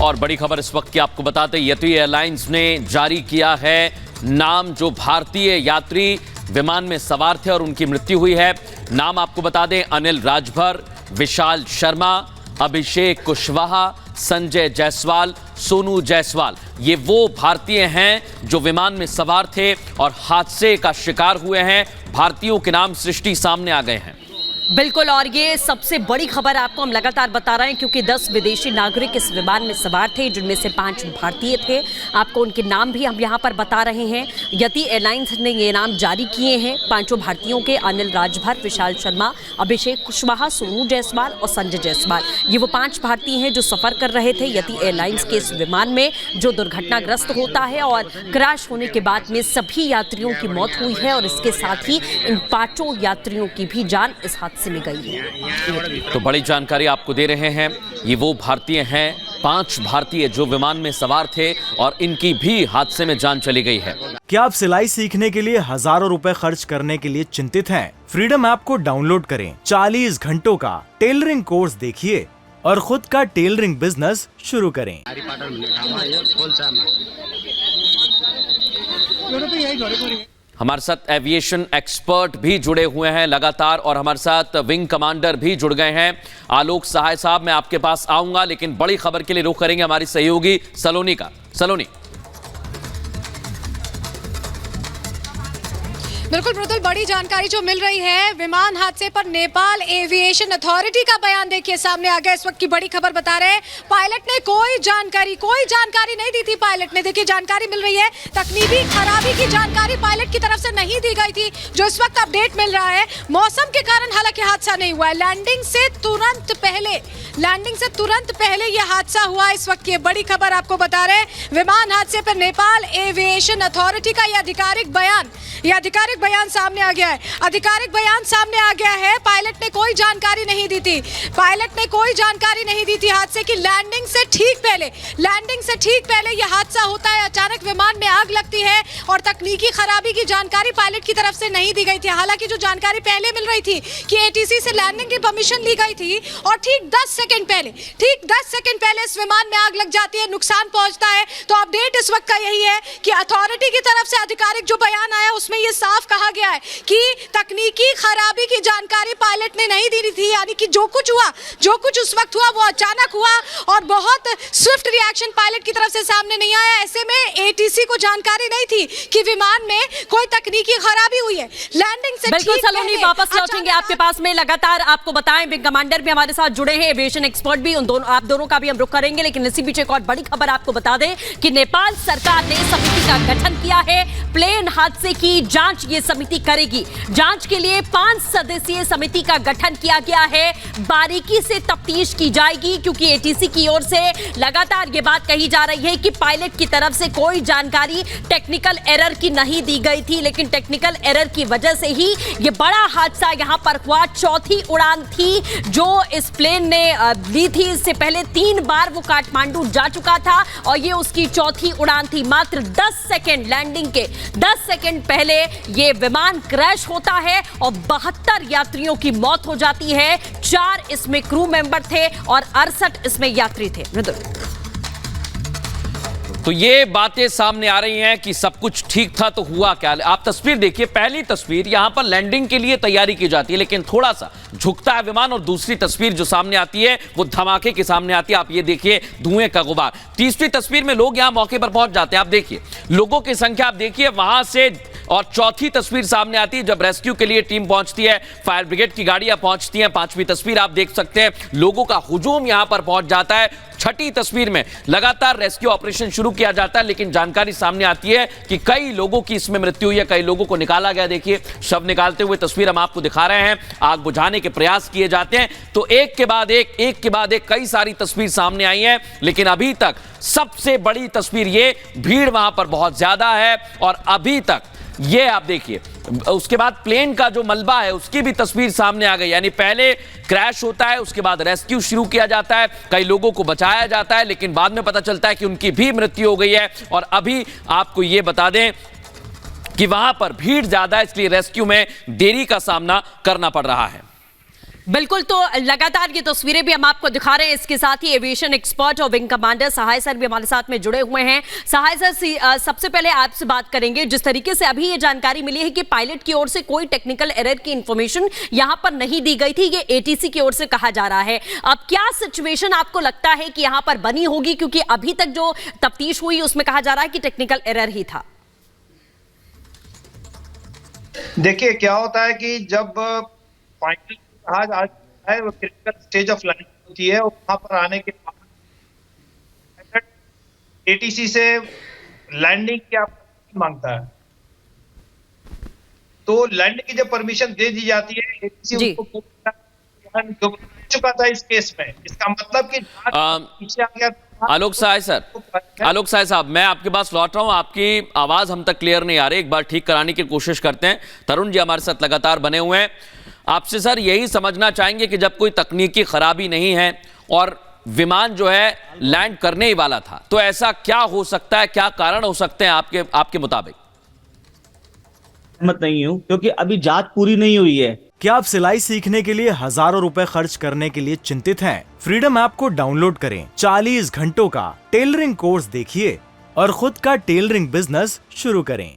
और बड़ी खबर इस वक्त की आपको बताते, यति एयरलाइंस ने जारी किया है नाम जो भारतीय यात्री विमान में सवार थे और उनकी मृत्यु हुई है। नाम आपको बता दें, अनिल राजभर, विशाल शर्मा, अभिषेक कुशवाहा, संजय जायसवाल, सोनू जायसवाल। ये वो भारतीय हैं जो विमान में सवार थे और हादसे का शिकार हुए हैं। भारतीयों के नाम सृष्टि सामने आ गए हैं। बिल्कुल, और ये सबसे बड़ी खबर आपको हम लगातार बता रहे हैं क्योंकि 10 विदेशी नागरिक इस विमान में सवार थे, जिनमें से 5 भारतीय थे। आपको उनके नाम भी हम यहाँ पर बता रहे हैं। यति एयरलाइंस ने ये नाम जारी किए हैं पांचों भारतीयों के, अनिल राजभर, विशाल शर्मा, अभिषेक कुशवाहा, सोनू जायसवाल और संजय जायसवाल। ये वो 5 भारतीय हैं जो सफर कर रहे थे यति एयरलाइंस के इस विमान में जो दुर्घटनाग्रस्त होता है और क्रैश होने के बाद में सभी यात्रियों की मौत हुई है और इसके साथ ही इन 5 यात्रियों की भी जान इस हादसे में गई है। तो बड़ी जानकारी आपको दे रहे हैं। ये वो भारतीय हैं, 5 भारतीय जो विमान में सवार थे और इनकी भी हादसे में जान चली गई है। क्या आप सिलाई सीखने के लिए हजारों रुपए खर्च करने के लिए चिंतित हैं? फ्रीडम ऐप को डाउनलोड करें, 40 घंटों का टेलरिंग कोर्स देखिए और खुद का टेलरिंग बिजनेस शुरू करें। हमारे साथ एविएशन एक्सपर्ट भी जुड़े हुए हैं लगातार और हमारे साथ विंग कमांडर भी जुड़ गए हैं। आलोक सहाय साहब, मैं आपके पास आऊंगा, लेकिन बड़ी खबर के लिए रुख करेंगे हमारी सहयोगी सलोनी का। सलोनी। बिल्कुल मृदुल, बड़ी जानकारी जो मिल रही है विमान हादसे पर नेपाल एविएशन अथॉरिटी का बयान देखिए सामने आ गया। इस वक्त की बड़ी खबर बता रहे हैं, पायलट ने कोई जानकारी नहीं दी थी। पायलट ने, देखिए जानकारी मिल रही है, तकनीकी खराबी की जानकारी पायलट की तरफ से नहीं दी गई थी, जो इस वक्त अपडेट मिल रहा है। मौसम के कारण हालांकि हादसा नहीं हुआ है, लैंडिंग से तुरंत पहले यह हादसा हुआ। इस वक्त की बड़ी खबर आपको बता रहे हैं, विमान हादसे पर नेपाल एविएशन अथॉरिटी का यह आधिकारिक बयान सामने आ गया है। आधिकारिक बयान सामने आ गया है। पायलट ने कोई जानकारी नहीं दी थी हादसे की। लैंडिंग से ठीक पहले यह हादसा होता है। अचानक विमान में आग लगती है और तकनीकी खराबी की जानकारी पायलट की तरफ से नहीं दी गई थी। हालांकि जो जानकारी पहले मिल रही थी कि एटीसी से लैंडिंग की परमिशन ली गई थी और ठीक 10 सेकंड पहले इस विमान में आग लग जाती है, नुकसान पहुंचता है। तो अपडेट इस वक्त का यही है कि अथॉरिटी की तरफ से आधिकारिक जो बयान आया उसमें यह साफ कहा गया है कि तकनीकी खराबी की जानकारी पायलट ने नहीं दी थी। यानी कि जो कुछ उस वक्त हुआ वो अचानक हुआ और बहुत स्विफ्ट रिएक्शन पायलट की तरफ से सामने नहीं आया। ऐसे में एटीसी को जानकारी नहीं थी कि विमान में कोई तकनीकी खराबी हुई है। लैंडिंग से बिल्कुल सलोनी, वापस लौटेंगे आपके पास में। लगातार आपको बताएं, विंग कमांडर भी हमारे साथ जुड़े हैं, एविएशन एक्सपर्ट भी, आप दोनों का भी हम रुख करेंगे। लेकिन इसी बीच एक और बड़ी खबर आपको बता दें कि नेपाल सरकार ने समिति का गठन किया है। प्लेन हादसे की जांच ये समिति करेगी। जांच के लिए 5 सदस्यीय समिति का गठन किया गया है। बारीकी से तफ्तीश की जाएगी क्योंकि एटीसी की ओर से लगातार ये बात कही जा रही है कि पायलट की तरफ से कोई जानकारी टेक्निकल एरर की नहीं दी गई थी, लेकिन टेक्निकल एरर की वजह से ही ये बड़ा हादसा यहां पर हुआ। चौथी उड़ान थी जो इस प्लेन ने ली थी। इससे पहले 3 बार वो काठमांडू जा चुका था और ये उसकी चौथी उड़ान थी। मात्र 10 सेकेंड, लैंडिंग के 10 सेकेंड पहले ये विमान क्रैश होता है और 72 यात्रियों की मौत हो जाती है। 4 इसमें क्रू मेंबर थे और 68 इसमें यात्री थे। तो ये बातें सामने आ रही हैं कि सब कुछ ठीक था, तो हुआ क्या? आप तस्वीर देखिए, पहली तस्वीर, यहां पर लैंडिंग के लिए तैयारी की जाती है लेकिन थोड़ा सा झुकता है विमान, और दूसरी तस्वीर जो सामने आती है वो धमाके के सामने आती है। आप ये देखिए, धुएं का गुबार। तीसरी तस्वीर में लोग यहां मौके पर पहुंच जाते हैं। आप देखिए लोगों की संख्या, आप देखिए वहां से। और चौथी तस्वीर सामने आती है जब रेस्क्यू के लिए टीम पहुंचती है, फायर ब्रिगेड की गाड़ियां पहुंचती हैं। 5वीं तस्वीर आप देख सकते हैं, लोगों का हुजूम यहां पर पहुंच जाता है। 6ठी तस्वीर में लगातार रेस्क्यू ऑपरेशन शुरू किया जाता है, लेकिन जानकारी सामने आती है कि कई लोगों की इसमें मृत्यु हुई है, कई लोगों को निकाला गया। देखिए शव निकालते हुए तस्वीर हम आपको दिखा रहे हैं। आग बुझाने के प्रयास किए जाते हैं। तो एक के बाद एक कई सारी तस्वीर सामने आई हैं, लेकिन अभी तक सबसे बड़ी तस्वीर ये, भीड़ वहां पर बहुत ज्यादा है और अभी तक ये आप देखिए, उसके बाद प्लेन का जो मलबा है उसकी भी तस्वीर सामने आ गई। यानी पहले क्रैश होता है, उसके बाद रेस्क्यू शुरू किया जाता है, कई लोगों को बचाया जाता है, लेकिन बाद में पता चलता है कि उनकी भी मृत्यु हो गई है। और अभी आपको ये बता दें कि वहां पर भीड़ ज्यादा है, इसलिए रेस्क्यू में देरी का सामना करना पड़ रहा है। बिल्कुल, तो लगातार ये तस्वीरें भी हम आपको दिखा रहे हैं। इसके साथ ही एविएशन एक्सपर्ट और विंग कमांडर सहाय सर भी हमारे साथ में जुड़े हुए हैं। सहाय सर, सबसे पहले आपसे बात करेंगे। जिस तरीके से अभी ये जानकारी मिली है कि पायलट की ओर से कोई टेक्निकल एरर की इंफॉर्मेशन यहां पर नहीं दी गई थी, ये एटीसी की ओर से कहा जा रहा है। अब क्या सिचुएशन आपको लगता है कि यहां पर बनी होगी, क्योंकि अभी तक जो तफ्तीश हुई उसमें कहा जा रहा है कि टेक्निकल एरर ही था। देखिए क्या होता है कि जब फाइनल जहाज आज है वो क्रिटिकल स्टेज ऑफ लैंडिंग होती है और वहां पर आने के बाद एटीसी से लैंडिंग की आप मांगता है, तो लैंडिंग की जब परमिशन दे दी जाती है एटीसी उनको जो चुका था इस केस में, इसका मतलब कि पीछे आ गया। आलोक सहाय साहब, मैं आपके पास लौट रहा हूं। आपकी आवाज हम तक क्लियर नहीं आ रही, एक बार ठीक कराने की कोशिश करते हैं। तरुण जी हमारे साथ लगातार बने हुए हैं। आपसे सर यही समझना चाहेंगे कि जब कोई तकनीकी खराबी नहीं है और विमान जो है लैंड करने ही वाला था, तो ऐसा क्या हो सकता है, क्या कारण हो सकते हैं आपके मुताबिक? मत नहीं हूं, क्योंकि अभी जांच पूरी नहीं हुई है। क्या आप सिलाई सीखने के लिए हजारों रुपए खर्च करने के लिए चिंतित हैं? फ्रीडम ऐप को डाउनलोड करें, 40 घंटों का टेलरिंग कोर्स देखिए और खुद का टेलरिंग बिजनेस शुरू करें।